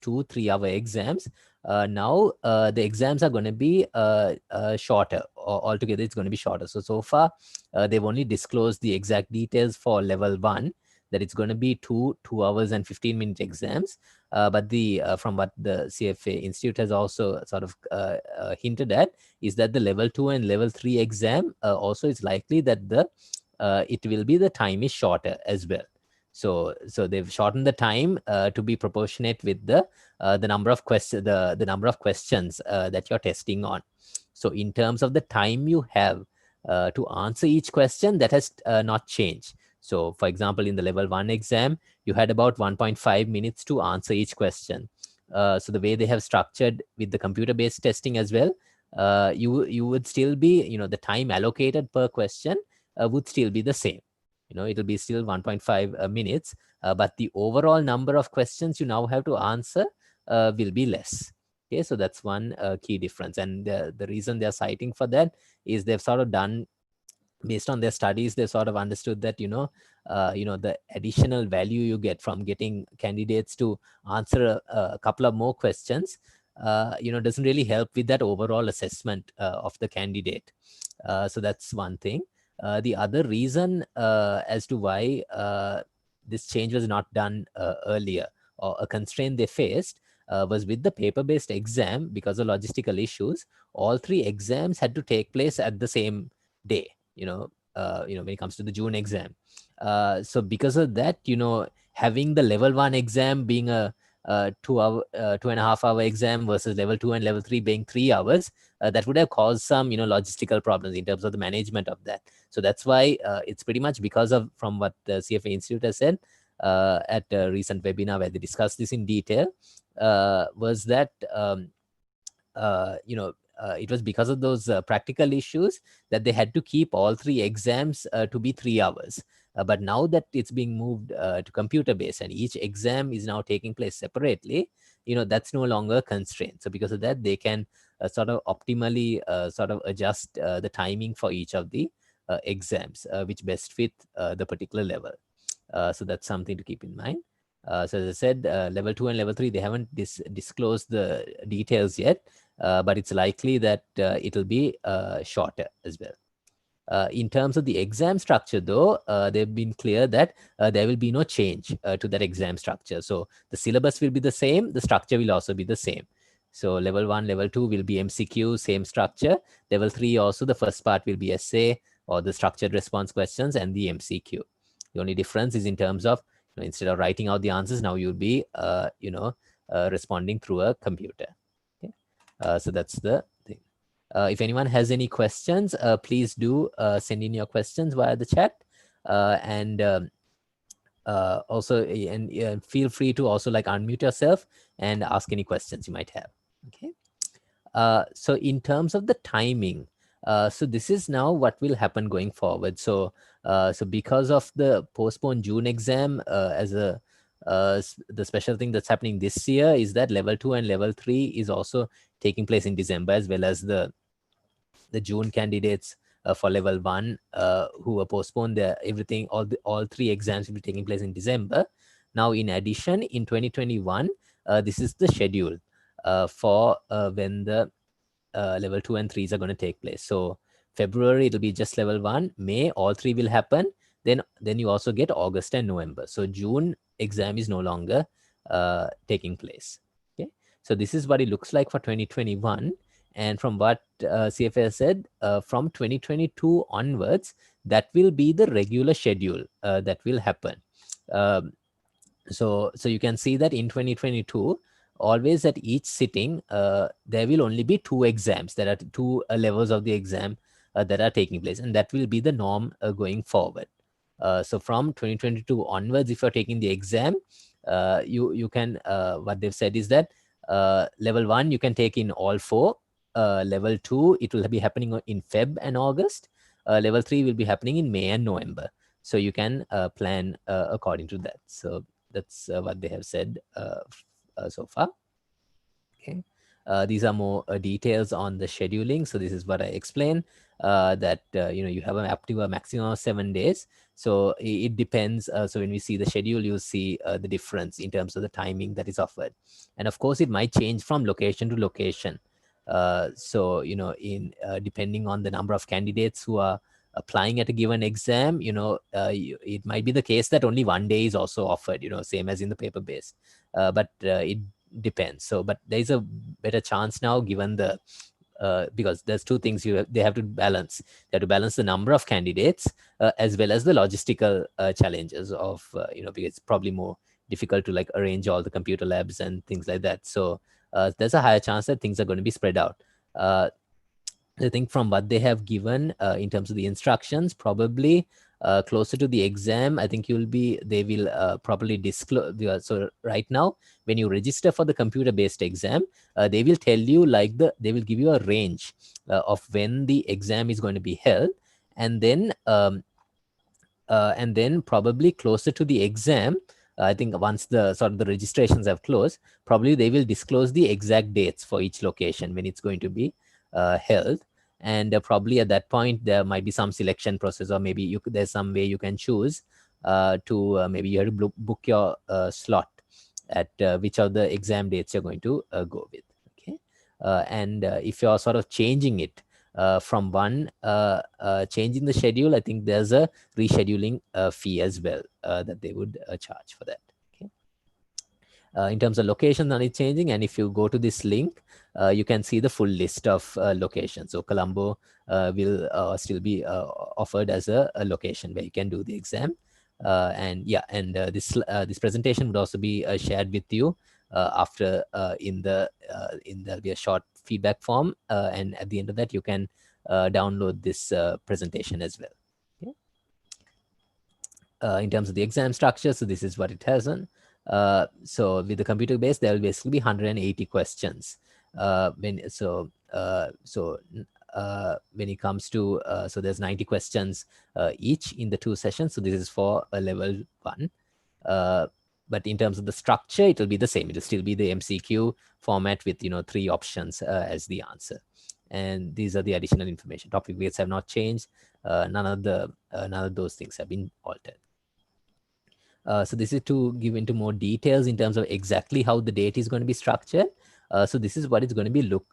2 3-hour exams. Now the exams are going to be shorter, or altogether it's going to be shorter. So far they've only disclosed the exact details for level 1, that it's going to be 2 hours and 15-minute exams. But the from what the CFA Institute has also sort of hinted at, is that the level 2 and level 3 exam also is likely that the it will be, the time is shorter as well. So they've shortened the time to be proportionate with the number of questions, the number of questions that you're testing on. So in terms of the time you have to answer each question, that has not changed. So for example, in the level 1 exam, you had about 1.5 minutes to answer each question. So the way they have structured with the computer-based testing as well, you would still be, the time allocated per question would still be the same. It'll be still 1.5 minutes, but the overall number of questions you now have to answer will be less. Okay, so that's one key difference. And the reason they're citing for that is they've sort of done, based on their studies, they sort of understood that, the additional value you get from getting candidates to answer a couple of more questions, doesn't really help with that overall assessment of the candidate. So that's one thing. The other reason as to why this change was not done earlier, or a constraint they faced, was with the paper-based exam. Because of logistical issues, all 3 exams had to take place at the same day, when it comes to the June exam. So because of that, having the level 1 exam being a 2.5-hour exam versus level 2 and level 3 being 3 hours, that would have caused some, logistical problems in terms of the management of that. So that's why it's pretty much because of, from what the CFA Institute has said at a recent webinar where they discussed this in detail, was that, it was because of those practical issues that they had to keep all 3 exams to be 3 hours. But now that it's being moved to computer-based and each exam is now taking place separately, that's no longer a constraint. So because of that, they can sort of optimally sort of adjust the timing for each of the exams, which best fit the particular level. So that's something to keep in mind. So as I said, level 2 and level 3, they haven't disclosed the details yet, but it's likely that it'll be shorter as well. In terms of the exam structure, though, they've been clear that there will be no change to that exam structure. So the syllabus will be the same, the structure will also be the same. So level 1, level 2 will be MCQ, same structure. Level 3 also, the first part will be essay or the structured response questions and the MCQ. The only difference is in terms of, instead of writing out the answers, now you'll be, responding through a computer. Okay? So that's the thing. If anyone has any questions, please do send in your questions via the chat. And also, and feel free to also unmute yourself and ask any questions you might have. Okay. So in terms of the timing, so this is now what will happen going forward. So because of the postponed June exam, as the special thing that's happening this year is that level 2 and level 3 is also taking place in December, as well as the June candidates for level 1 who were postponed, everything, all 3 exams will be taking place in December. Now, in addition, in 2021, this is the schedule for when the level 2 and 3s are going to take place. So February, it'll be just level 1. May, all 3 will happen. Then you also get August and November. So June exam is no longer taking place. Okay. So this is what it looks like for 2021. And from what CFA said, from 2022 onwards, that will be the regular schedule that will happen. So you can see that in 2022, always at each sitting, there will only be 2 exams. There are 2 levels of the exam that are taking place, and that will be the norm going forward. So from 2022 onwards, if you're taking the exam, you can, what they've said is that level 1, you can take in all 4. Level 2, it will be happening in Feb and August. Level 3 will be happening in May and November. So you can plan according to that. So that's what they have said so far. Okay. These are more details on the scheduling. So this is what I explained, that you have up to a maximum of 7 days. So it depends. So when we see the schedule, you'll see the difference in terms of the timing that is offered. And of course, it might change from location to location. So in depending on the number of candidates who are applying at a given exam, it might be the case that only 1 day is also offered, same as in the paper based. But it depends. So, but there is a better chance now, given the because there's two things they have to balance. They have to balance the number of candidates as well as the logistical challenges of because it's probably more difficult to like arrange all the computer labs and things like that. So there's a higher chance that things are going to be spread out. I think from what they have given in terms of the instructions, probably closer to the exam, I think they will properly disclose. So right now, when you register for the computer-based exam, they will tell you they will give you a range of when the exam is going to be held, and then probably closer to the exam, I think once the sort of the registrations have closed, probably they will disclose the exact dates for each location when it's going to be held. And probably at that point, there might be some selection process, or maybe there's some way you can choose to maybe you have to book your slot at which of the exam dates you're going to go with. Okay, and if you're sort of changing it from one changing the schedule, I think there's a rescheduling fee as well that they would charge for that. Okay. In terms of location, none is changing, and if you go to this link, you can see the full list of locations. So Colombo will still be offered as a location where you can do the exam. And yeah, and this presentation would also be shared with you after there'll be a short feedback form, and at the end of that you can download this presentation as well. Okay. In terms of the exam structure, so this is what it has on. So with the computer base, there will basically be 180 questions. When it comes to so there's 90 questions each in the 2 sessions. So this is for a level 1. But in terms of the structure, it will be the same. It will still be the MCQ format with 3 options as the answer. And these are the additional information. Topic weights have not changed. None of those things have been altered. So this is to give into more details in terms of exactly how the date is going to be structured. So this is what it's going to be look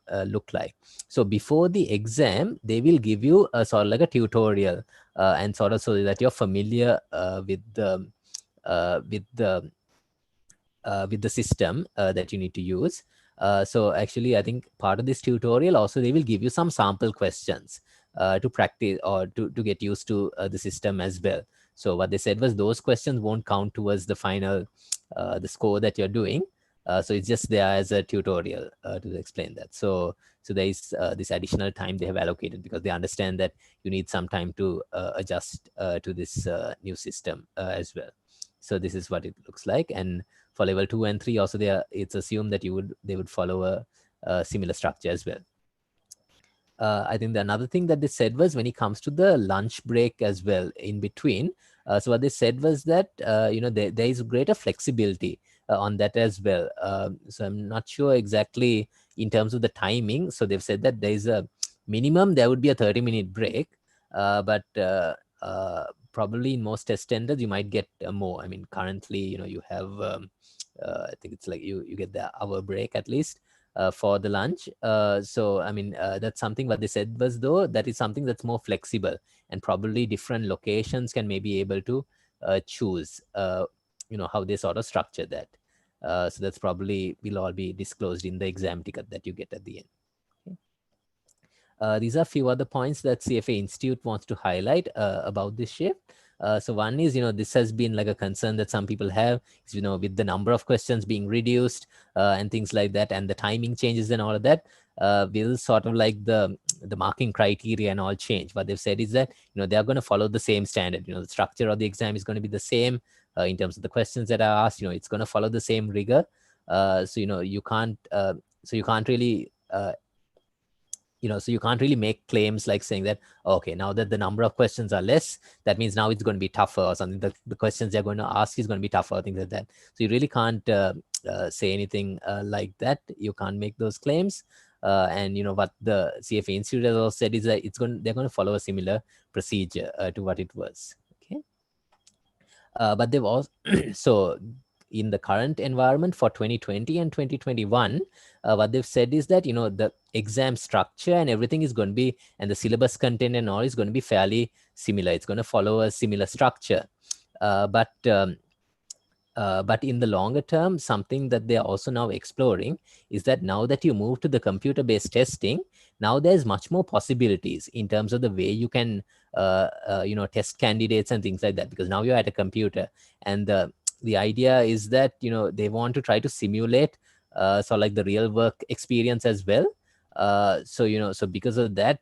like. So before the exam, they will give you a sort of like a tutorial and sort of so that you're familiar with the system that you need to use. So actually, I think part of this tutorial also they will give you some sample questions to practice or to get used to the system as well. So what they said was those questions won't count towards the final the score that you're doing. So it's just there as a tutorial to explain that. So there is this additional time they have allocated because they understand that you need some time to adjust to this new system as well. So this is what it looks like. And for level 2 and 3 also it's assumed that they would follow a similar structure as well. I think another thing that they said was when it comes to the lunch break as well in between. So what they said was that there is greater flexibility on that as well. So I'm not sure exactly in terms of the timing. So they've said that there is a minimum there would be a 30-minute break, but probably in most test tenders you might get more. I mean, currently you have I think it's like you get the hour break at least for the lunch. So I mean that's something what they said was though that is something that's more flexible, and probably different locations can maybe able to choose how they sort of structure that. So that's probably will all be disclosed in the exam ticket that you get at the end. These are a few other points that CFA Institute wants to highlight about this shift. So one is, this has been like a concern that some people have, is, with the number of questions being reduced and things like that, and the timing changes and all of that, will sort of like the marking criteria and all change. What they've said is that, they're going to follow the same standard. The structure of the exam is going to be the same in terms of the questions that are asked. It's going to follow the same rigor. So, you can't really so you can't really make claims like saying that, okay, now that the number of questions are less, that means now it's going to be tougher or something. The questions they're going to ask is going to be tougher, things like that. So you really can't say anything like that. You can't make those claims. And what the CFA Institute has also said is that they're going to follow a similar procedure to what it was. Okay. But they've also so in the current environment for 2020 and 2021, what they've said is that the exam structure and everything is going to be, and the syllabus content and all is going to be fairly similar. It's going to follow a similar structure, but in the longer term, something that they are also now exploring is that now that you move to the computer-based testing, now there's much more possibilities in terms of the way you can test candidates and things like that, because now you're at a computer. And the idea is that they want to try to simulate sort of like the real work experience as well. So because of that,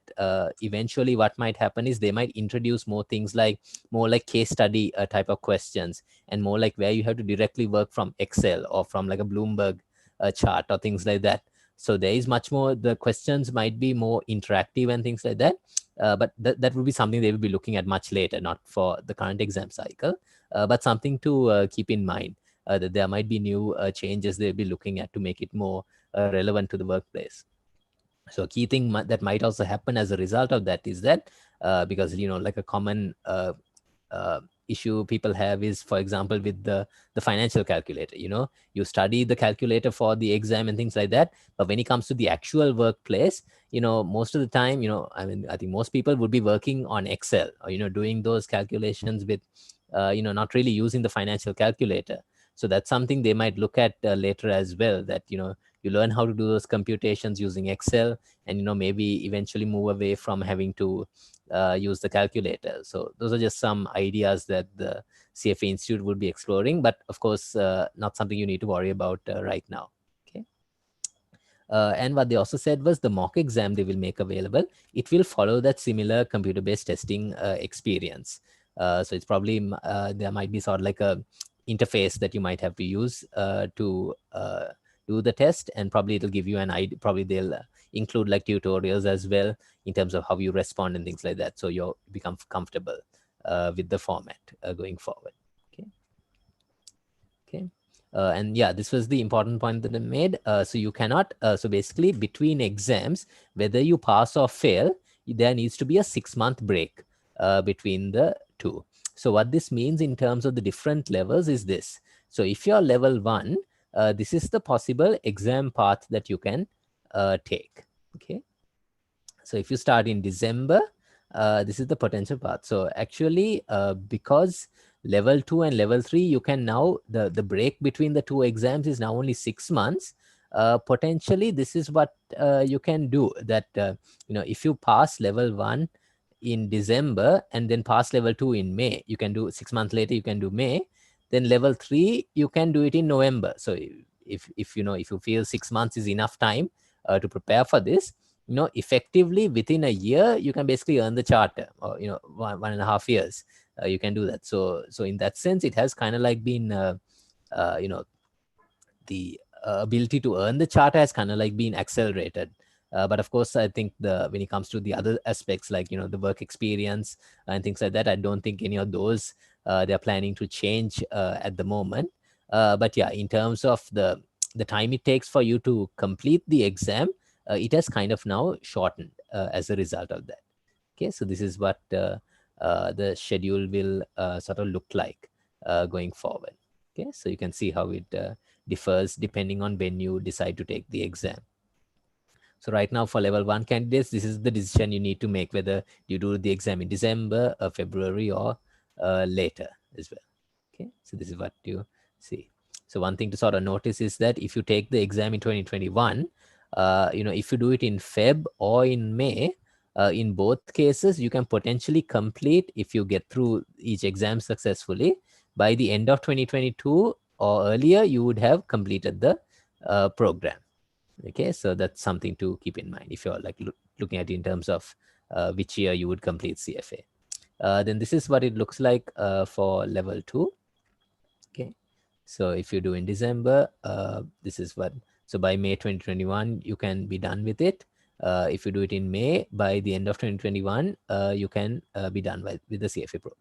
eventually what might happen is they might introduce more things like more like case study type of questions, and more like where you have to directly work from Excel or from like a Bloomberg chart or things like that. So there is much more, the questions might be more interactive and things like that. But that will be something they will be looking at much later, not for the current exam cycle, but something to keep in mind, that there might be new changes they'll be looking at to make it more relevant to the workplace. So a key thing that might also happen as a result of that is that because like a common issue people have is, for example, with the financial calculator. You study the calculator for the exam and things like that, but when it comes to the actual workplace, most of the time, I mean, I think most people would be working on Excel, or doing those calculations with not really using the financial calculator. So that's something they might look at later as well, that you learn how to do those computations using Excel, and maybe eventually move away from having to use the calculator. So those are just some ideas that the CFA Institute will be exploring, but of course, not something you need to worry about right now. Okay. And what they also said was the mock exam they will make available, it will follow that similar computer-based testing experience. So it's probably, there might be sort of like a interface that you might have to use to do the test, and probably it'll give you an idea. Probably they'll include like tutorials as well in terms of how you respond and things like that, so you become comfortable with the format going forward. Okay. Okay. And yeah, this was the important point that I made. So you cannot, so basically between exams, whether you pass or fail, there needs to be a 6-month break between the two. So what this means in terms of the different levels is this. So if you're level 1, this is the possible exam path that you can take. Okay. So if you start in December, this is the potential path. So actually, because level 2 and level 3, you can now, the break between the two exams is now only 6 months. Potentially, this is what you can do, that, if you pass level 1 in December and then pass level 2 in May, you can do 6 months later, you can do May. Then level 3, you can do it in November. So if you feel 6 months is enough time to prepare for this, effectively within a year, you can basically earn the charter, or, 1.5 years, you can do that. So in that sense, it has kind of like been, the ability to earn the charter has kind of like been accelerated. But of course, I think when it comes to the other aspects, like, the work experience and things like that, I don't think any of those they're planning to change at the moment. But yeah, in terms of the time it takes for you to complete the exam, it has kind of now shortened as a result of that. Okay, so this is what the schedule will sort of look like going forward. Okay, so you can see how it differs depending on when you decide to take the exam. So right now for level 1 candidates, this is the decision you need to make, whether you do the exam in December, February, or later as well. Okay, so this is what you see. So one thing to sort of notice is that if you take the exam in 2021, if you do it in Feb or in May, in both cases, you can potentially complete, if you get through each exam successfully, by the end of 2022 or earlier, you would have completed the program. Okay, so that's something to keep in mind if you're like looking at it in terms of which year you would complete CFA. Then this is what it looks like for level 2. Okay, so if you do in December, this is what, so by May 2021, you can be done with it. If you do it in May, by the end of 2021, you can be done with the CFA program.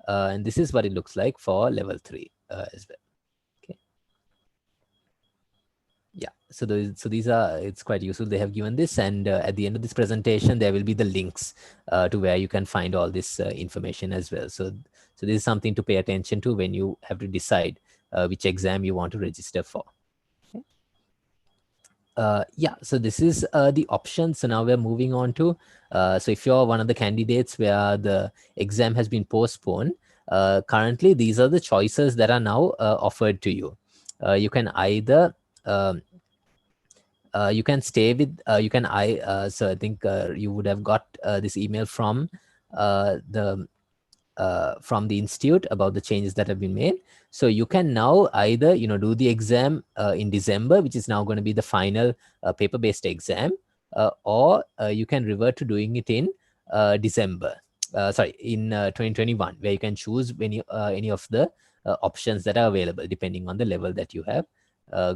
And this is what it looks like for level 3 as well. Okay. Yeah, so these are, it's quite useful. They have given this, and at the end of this presentation, there will be the links to where you can find all this information as well. So this is something to pay attention to when you have to decide which exam you want to register for. Yeah, so this is the option. So now we're moving on to, so if you're one of the candidates where the exam has been postponed, currently these are the choices that are now offered to you. You can either, you can stay with, so I think you would have got this email from the institute about the changes that have been made. So you can now either, do the exam in December, which is now going to be the final paper-based exam, or you can revert to doing it in December. In 2021, where you can choose any of the options that are available depending on the level that you have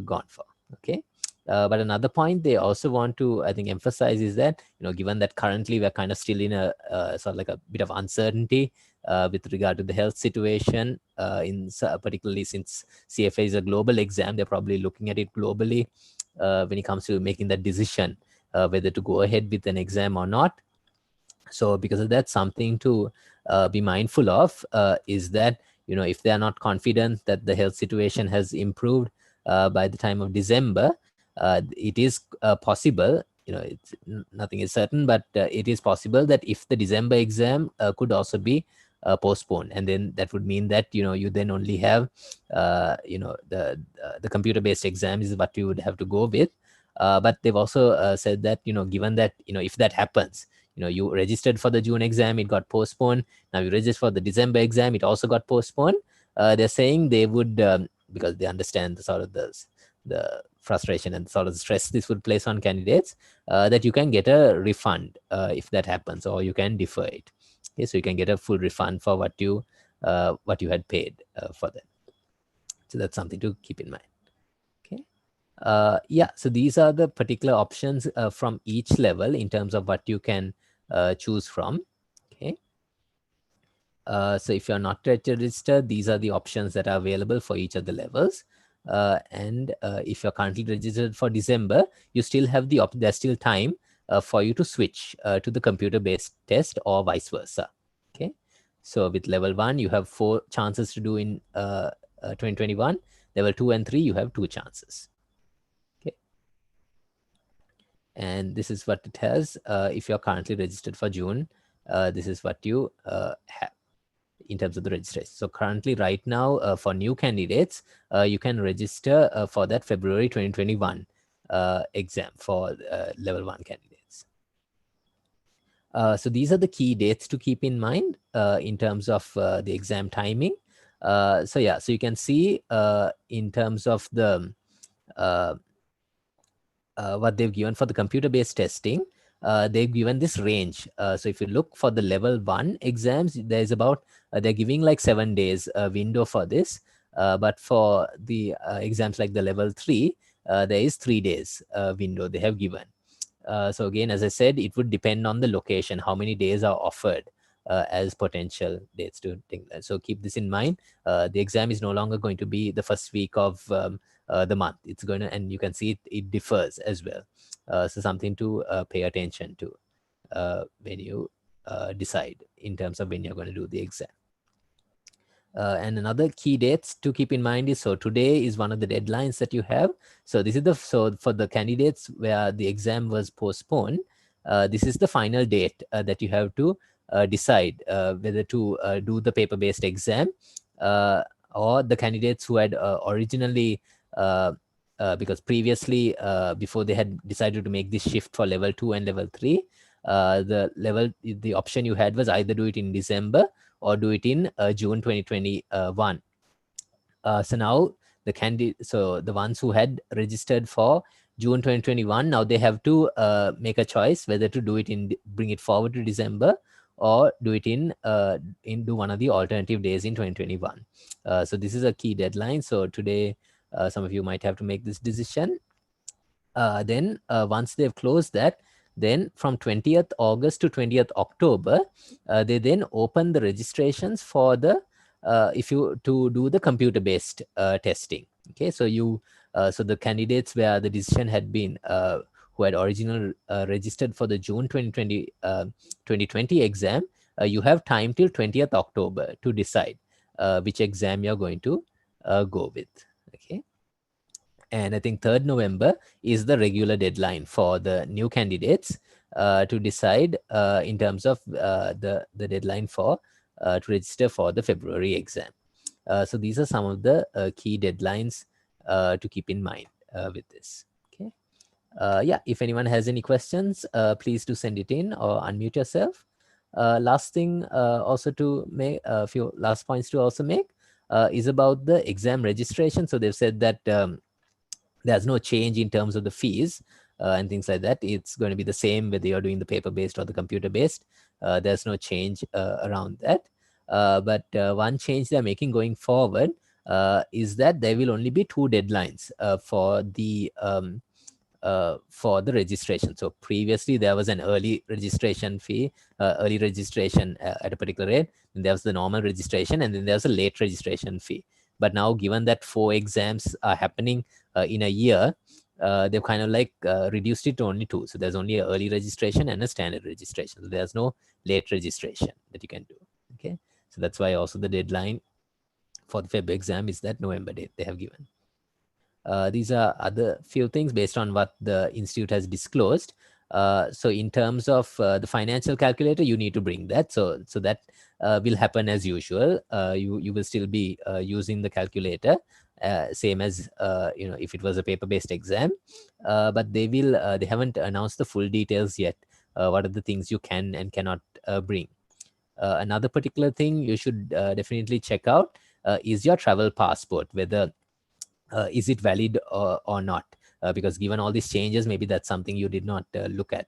gone for. Okay. But another point they also want to, I think, emphasize is that, given that currently we're kind of still in a sort of like a bit of uncertainty with regard to the health situation, particularly since CFA is a global exam, they're probably looking at it globally when it comes to making that decision whether to go ahead with an exam or not. So because of that, something to be mindful of is that, if they are not confident that the health situation has improved by the time of December, it is possible, nothing is certain, but it is possible that if the December exam could also be postponed, and then that would mean that, you then only have, the computer-based exam is what you would have to go with. But they've also said that, given that, if that happens, you registered for the June exam, it got postponed. Now you register for the December exam, it also got postponed. They're saying they would, because they understand the sort of the frustration and sort of stress this would place on candidates, that you can get a refund if that happens, or you can defer it. Okay, so you can get a full refund for what you had paid for that. So that's something to keep in mind. Okay. Yeah, so these are the particular options from each level in terms of what you can choose from. Okay. So if you're not yet registered, these are the options that are available for each of the levels. And if you're currently registered for December, you still have there's still time for you to switch to the computer-based test or vice versa. Okay. So with level 1, you have 4 chances to do in 2021. Level 2 and 3, you have 2 chances. Okay. And this is what it has. If you're currently registered for June, this is what you have in terms of the registration. So currently right now for new candidates, you can register for that February 2021 exam for level 1 candidates. So these are the key dates to keep in mind in terms of the exam timing. So yeah, so you can see in terms of the what they've given for the computer-based testing, they've given this range. So if you look for the level 1 exams, there's about, they're giving like 7 days window for this. But for the exams like the level 3, there is 3 days window they have given. So again, as I said, it would depend on the location, how many days are offered as potential dates to think. So keep this in mind. The exam is no longer going to be the first week of the month. It's going to, and you can see it differs as well. So something to pay attention to when you decide in terms of when you're going to do the exam. And another key dates to keep in mind is, so today is one of the deadlines that you have. So this is so for the candidates where the exam was postponed, this is the final date that you have to decide whether to do the paper-based exam, or the candidates who had originally, because previously, before they had decided to make this shift for level 2 and level 3, the option you had was either do it in December or do it in June 2021. So now the ones who had registered for June 2021, now they have to make a choice whether to do it bring it forward to December, or do it do one of the alternative days in 2021. So this is a key deadline. So today, some of you might have to make this decision. then once they've closed that, then from 20th August to 20th October, they then open the registrations for the to do the computer-based testing. Okay, so so the candidates where the decision had been who had originally registered for the June 2020 exam, you have time till 20th October to decide which exam you're going to go with. Okay. And I think 3rd November is the regular deadline for the new candidates to decide in terms of the deadline for to register for the February exam. So these are some of the key deadlines to keep in mind with this. Okay. Yeah, if anyone has any questions, please do send it in or unmute yourself. Last thing also to make a few last points to also make is about the exam registration. So they've said that there's no change in terms of the fees and things like that. It's going to be the same whether you're doing the paper-based or the computer-based. There's no change around that. But one change they're making going forward is that there will only be 2 deadlines for the registration. So previously there was an early registration fee, early registration at a particular rate, and there was the normal registration, and then there's a late registration fee. But now, given that 4 exams are happening in a year, they've kind of like reduced it to only 2. So there's only an early registration and a standard registration. So there's no late registration that you can do. Okay, so that's why also the deadline for the Feb exam is that November date they have given. These are other few things based on what the institute has disclosed. So in terms of the financial calculator, you need to bring that. So that will happen as usual. You will still be using the calculator, same as if it was a paper-based exam. But they haven't announced the full details yet. What are the things you can and cannot bring? Another particular thing you should definitely check out is your travel passport, whether is it valid or not? Because given all these changes, maybe that's something you did not look at.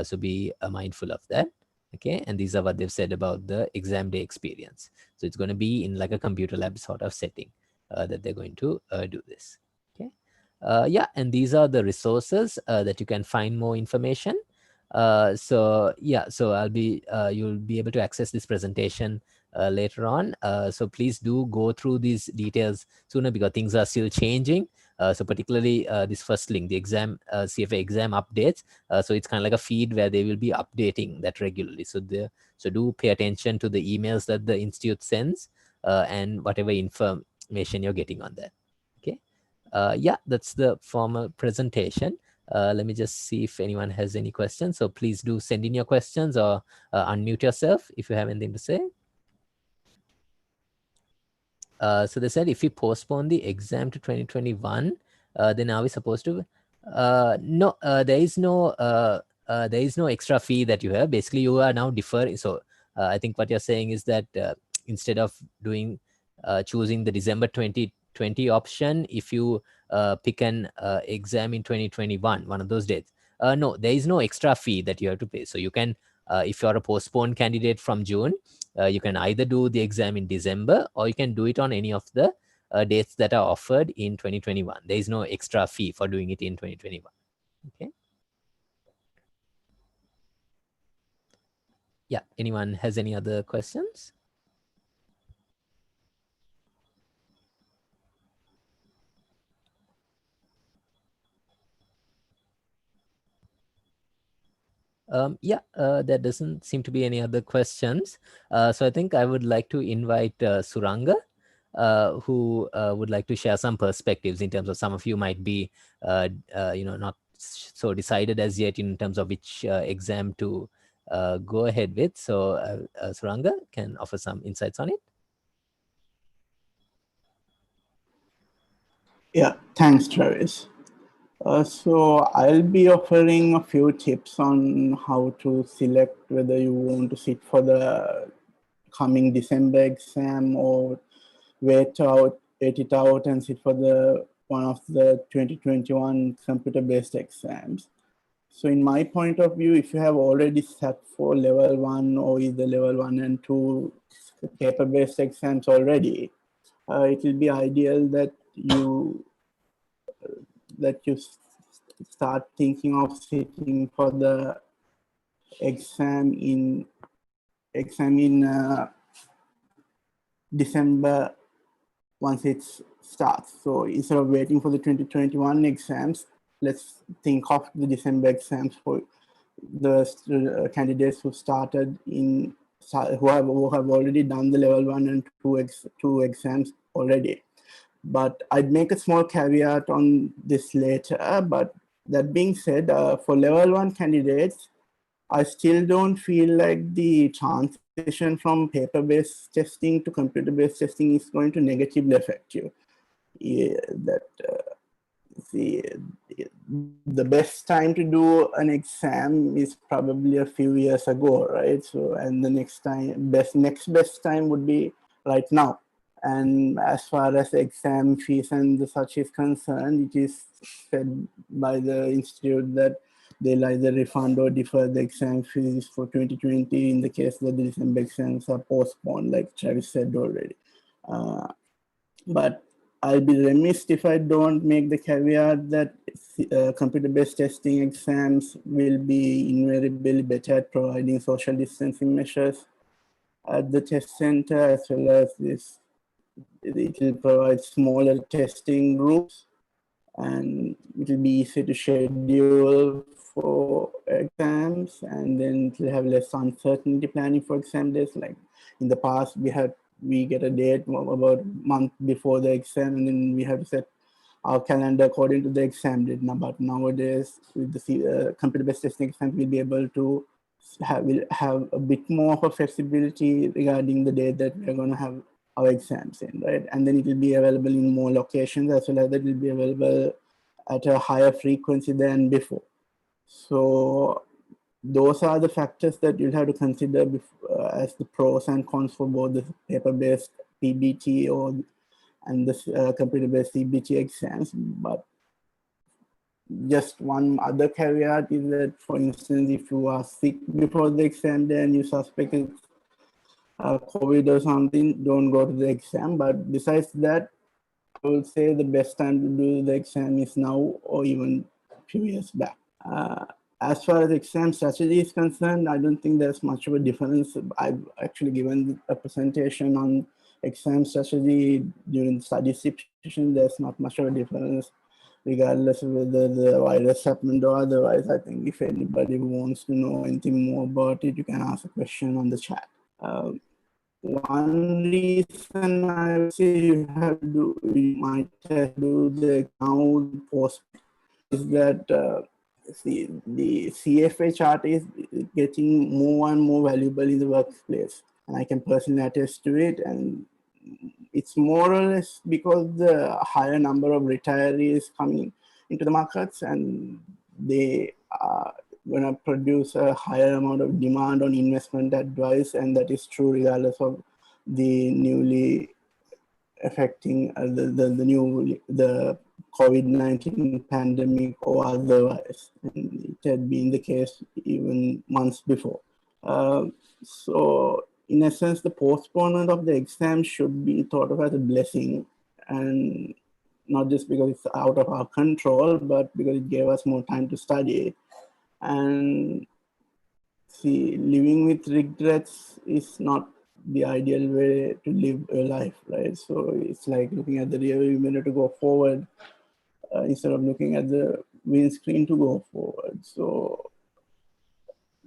So be mindful of that. Okay, and these are what they've said about the exam day experience. So it's going to be in like a computer lab sort of setting that they're going to do this. Okay, yeah, and these are the resources that you can find more information. So yeah, so you'll be able to access this presentation later on. So please do go through these details sooner because things are still changing. So particularly this first link, the exam CFA exam updates. So it's kind of like a feed where they will be updating that regularly. So do pay attention to the emails that the institute sends and whatever information you're getting on that. Okay. Yeah, that's the formal presentation. Let me just see if anyone has any questions. So please do send in your questions or unmute yourself if you have anything to say. So they said if we postpone the exam to 2021, then are we supposed to? No, there is no extra fee that you have. Basically, you are now deferring. So I think what you're saying is that instead of choosing the December 2020 option, if you pick an exam in 2021, one of those dates, no, there is no extra fee that you have to pay. So you can, if you're a postponed candidate from June, you can either do the exam in December or you can do it on any of the dates that are offered in 2021. There is no extra fee for doing it in 2021. Okay. Yeah, anyone has any other questions? Yeah, there doesn't seem to be any other questions. So I think I would like to invite Suranga, who would like to share some perspectives in terms of some of you might be, not so decided as yet in terms of which exam to go ahead with. So Suranga can offer some insights on it. Yeah, thanks, Travis. So I'll be offering a few tips on how to select whether you want to sit for the coming December exam or wait it out and sit for the one of the 2021 computer-based exams. So in my point of view, if you have already sat for level 1 or either level 1 and 2 paper-based exams already, it will be ideal that you start thinking of sitting for the exam in December once it starts. So instead of waiting for the 2021 exams, let's think of the December exams for the candidates who started who have already done the level 1 and 2 exams already. But I'd make a small caveat on this later. But that being said, for level 1 candidates, I still don't feel like the transition from paper-based testing to computer-based testing is going to negatively affect you. Yeah, the best time to do an exam is probably a few years ago, right? So, and the next best time would be right now. And as far as exam fees and the such is concerned, it is said by the institute that they'll either refund or defer the exam fees for 2020 in the case that the December exams are postponed, like Travis said already. But I'll be remiss if I don't make the caveat that computer-based testing exams will be invariably better at providing social distancing measures at the test center, as well as it will provide smaller testing groups, and it will be easy to schedule for exams, and then it will have less uncertainty planning for exam days. Like in the past, we get a date about a month before the exam, and then we have to set our calendar according to the exam date. But nowadays, with the computer-based testing exams, we'll be able to have a bit more of a flexibility regarding the date that we're going to have our exams in, right? And then it will be available in more locations, as well as that it will be available at a higher frequency than before. So those are the factors that you'll have to consider as the pros and cons for both the paper-based PBT and the computer-based CBT exams. But just one other caveat is that, for instance, if you are sick before the exam day and you suspect it's COVID or something, don't go to the exam. But besides that, I would say the best time to do the exam is now or even a few years back. As far as exam strategy is concerned, I don't think there's much of a difference. I've actually given a presentation on exam strategy during the study session. There's not much of a difference, regardless of whether the virus happened or otherwise. I think if anybody wants to know anything more about it, you can ask a question on the chat. One reason I would say you might have to do the now post is that the CFA chart is getting more and more valuable in the workplace, and I can personally attest to it. And it's more or less because the higher number of retirees coming into the markets, and they are going to produce a higher amount of demand on investment advice, and that is true regardless of the newly affecting the COVID-19 pandemic or otherwise. And it had been the case even months before. So in essence, the postponement of the exam should be thought of as a blessing, and not just because it's out of our control, but because it gave us more time to study. And see, living with regrets is not the ideal way to live a life, right? So it's like looking at the rear view mirror to go forward instead of looking at the windscreen to go forward. So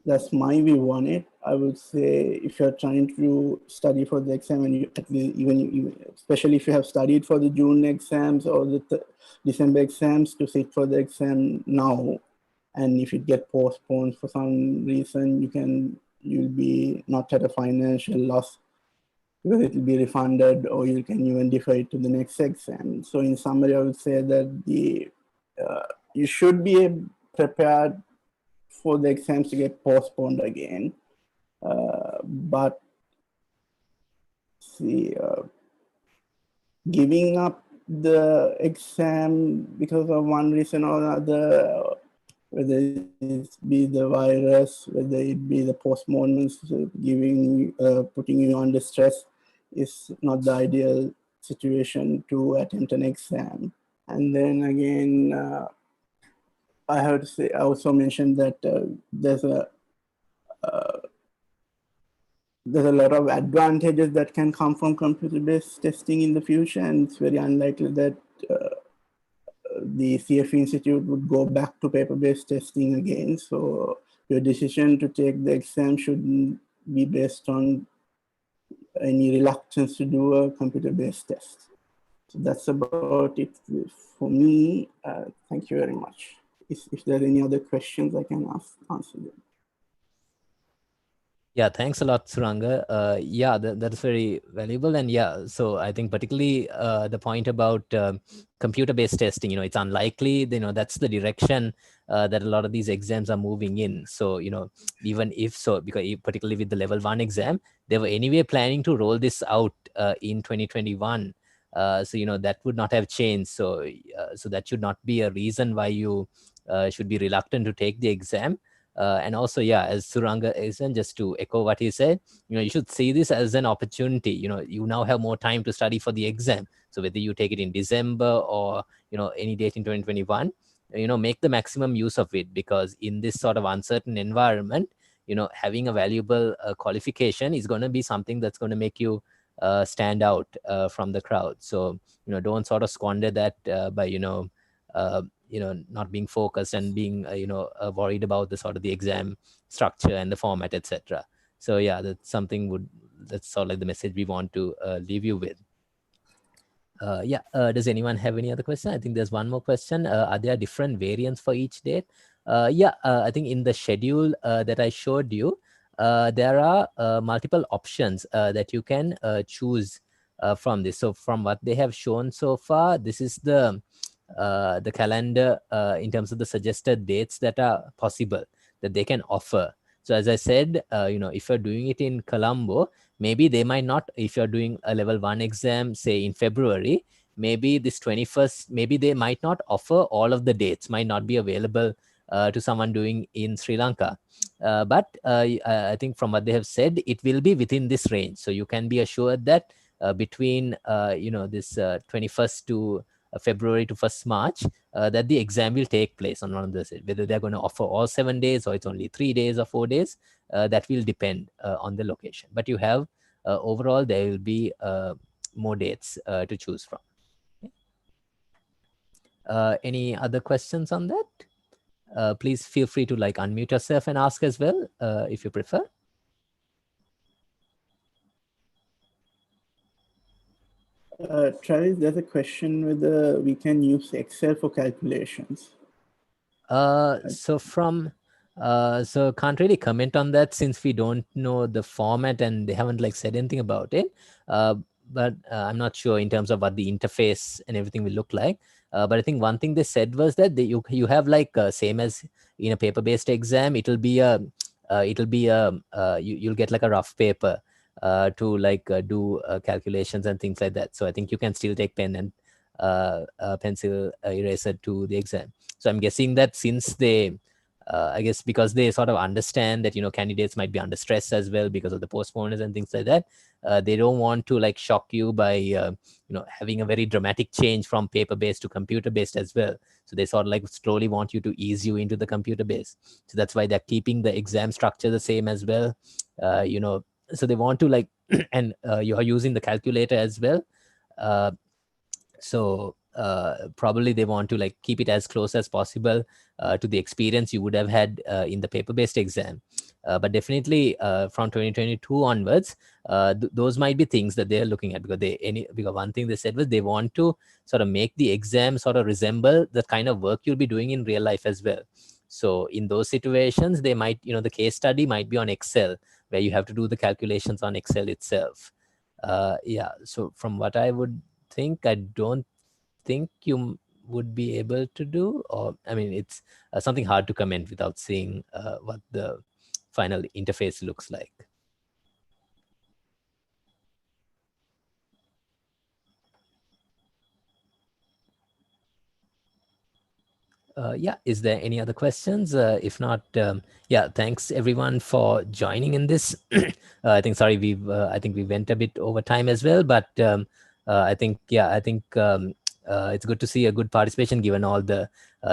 that's my view on it. I would say if you're trying to study for the exam, and especially if you have studied for the June exams or the December exams, to sit for the exam now. And if it gets postponed for some reason, you'll be not at a financial loss because it will be refunded, or you can even defer it to the next exam. So in summary, I would say that you should be prepared for the exams to get postponed again. But giving up the exam because of one reason or another, whether it be the virus, whether it be the postponements, putting you under stress, is not the ideal situation to attempt an exam. And then again, I have to say, I also mentioned that there's a lot of advantages that can come from computer-based testing in the future, and it's very unlikely that the CFA Institute would go back to paper-based testing again. So your decision to take the exam shouldn't be based on any reluctance to do a computer-based test. So that's about it for me. Thank you very much. If there are any other questions, I can answer them. Yeah, thanks a lot, Suranga. Yeah, that's very valuable. And yeah, so I think particularly the point about computer-based testing, it's unlikely, that's the direction that a lot of these exams are moving in. So, even if so, because particularly with the level 1 exam, they were anyway planning to roll this out in 2021. So, that would not have changed. So that should not be a reason why you should be reluctant to take the exam. And also, yeah, as Suranga is, and just to echo what he said, you should see this as an opportunity. You now have more time to study for the exam. So whether you take it in December or, any date in 2021, make the maximum use of it, because in this sort of uncertain environment, having a valuable qualification is going to be something that's going to make you stand out from the crowd. So, don't sort of squander that by, not being focused and being worried about the sort of the exam structure and the format, etc. So yeah, that's sort of like the message we want to leave you with. Does anyone have any other question? I think there's one more question. Are there different variants for each date? I think in the schedule that I showed you, there are multiple options that you can choose from this. So from what they have shown so far, this is the calendar in terms of the suggested dates that are possible that they can offer. So as I said, if you're doing it in Colombo, maybe they might not, if you're doing a level 1 exam, say in February, maybe this 21st, maybe they might not offer all of the dates, might not be available to someone doing in Sri Lanka. But I think from what they have said, it will be within this range. So you can be assured that between, this 21st to February to 1st March, that the exam will take place on one of those. Whether they're going to offer all 7 days or it's only 3 days or 4 days, that will depend on the location. But you have, overall, there will be more dates to choose from. Any other questions on that? Please feel free to unmute yourself and ask as well, if you prefer. Travis, there's a question whether we can use Excel for calculations. So can't really comment on that since we don't know the format and they haven't said anything about it. But I'm not sure in terms of what the interface and everything will look like. But I think one thing they said was that you have same as in a paper-based exam, you'll get a rough paper to do calculations and things like that. So I think you can still take pen and pencil eraser to the exam. So I'm guessing that since they, I guess because they sort of understand that, candidates might be under stress as well because of the postponements and things like that, they don't want to shock you by, having a very dramatic change from paper-based to computer-based as well. So they sort of slowly want you to ease you into the computer-based. So that's why they're keeping the exam structure the same as well. So they want to and you are using the calculator as well. So probably they want to keep it as close as possible to the experience you would have had in the paper-based exam. But definitely from 2022 onwards, those might be things that they're looking at, because one thing they said was they want to sort of make the exam sort of resemble the kind of work you'll be doing in real life as well. So in those situations, they might, the case study might be on Excel, where you have to do the calculations on Excel itself. So from what I would think, I don't think you would be able to do, or I mean, it's something hard to comment without seeing what the final interface looks like. Is there any other questions? If not, thanks everyone for joining in this. I think, sorry, I think we went a bit over time as well, but I think it's good to see a good participation given all the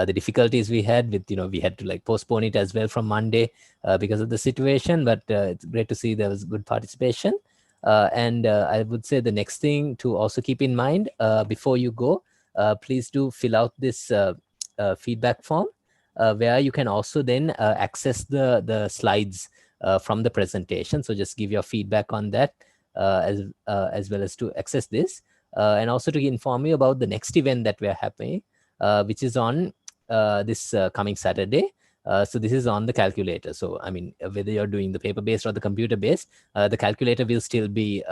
difficulties we had with, we had to like postpone it as well from Monday because of the situation. But it's great to see there was good participation. And I would say the next thing to also keep in mind before you go, please do fill out this feedback form where you can also then access the slides from the presentation. So just give your feedback on that as well as to access this. And also to inform you about the next event that we're having, which is on this coming Saturday. So this is on the calculator. So, I mean, whether you're doing the paper-based or the computer-based, the calculator will still be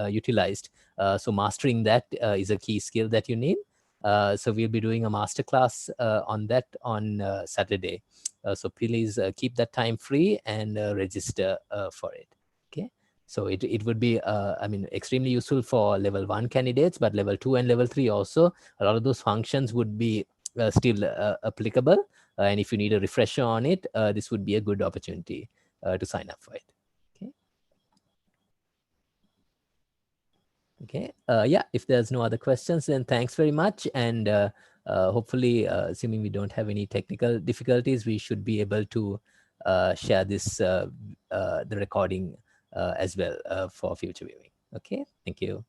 utilized. So mastering that is a key skill that you need. So we'll be doing a masterclass on that on Saturday. So please keep that time free and register for it. Okay. So it would be, I mean, extremely useful for level 1 candidates, but level 2 and level 3 also, a lot of those functions would be still applicable. And if you need a refresher on it, this would be a good opportunity to sign up for it. Okay. Okay. Yeah, if there's no other questions, then thanks very much. And hopefully, assuming we don't have any technical difficulties, we should be able to share this, the recording as well for future viewing. Okay. Thank you.